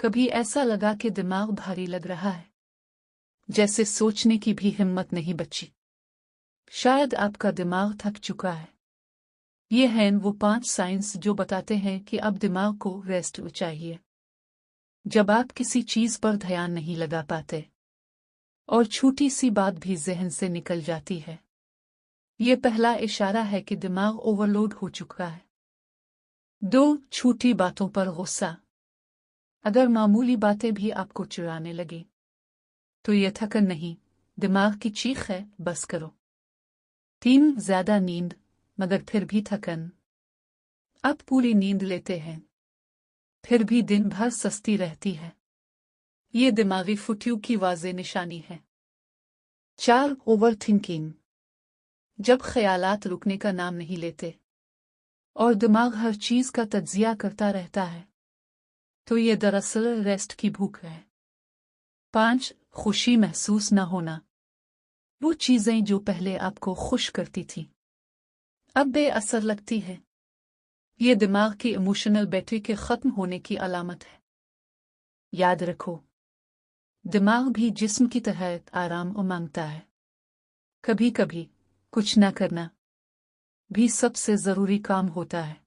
कभी ऐसा लगा कि दिमाग भारी लग रहा है, जैसे सोचने की भी हिम्मत नहीं बची। शायद आपका दिमाग थक चुका है। ये हैं वो 5 साइंस जो बताते हैं कि अब दिमाग को रेस्ट चाहिए। जब आप किसी चीज पर ध्यान नहीं लगा पाते और छोटी सी बात भी जहन से निकल जाती है, ये पहला इशारा है कि दिमाग ओवरलोड हो चुका है। 2 छोटी बातों पर गुस्सा। अगर मामूली बातें भी आपको चिढ़ाने लगे तो ये थकन नहीं, दिमाग की चीख है, बस करो। 3 ज्यादा नींद मगर फिर भी थकन। आप पूरी नींद लेते हैं फिर भी दिन भर सुस्ती रहती है। ये दिमागी फुटियु की वाज़ेह निशानी है। 4 ओवर थिंकिंग। जब ख्यालात रुकने का नाम नहीं लेते और दिमाग हर चीज का तज्जिया करता रहता है, तो ये दरअसल रेस्ट की भूख है। 5 खुशी महसूस न होना। वो चीजें जो पहले आपको खुश करती थी अब बेअसर लगती है। ये दिमाग की इमोशनल बैटरी के खत्म होने की अलामत है। याद रखो, दिमाग भी जिस्म की तरह आराम मांगता है। कभी कभी कुछ न करना भी सबसे जरूरी काम होता है।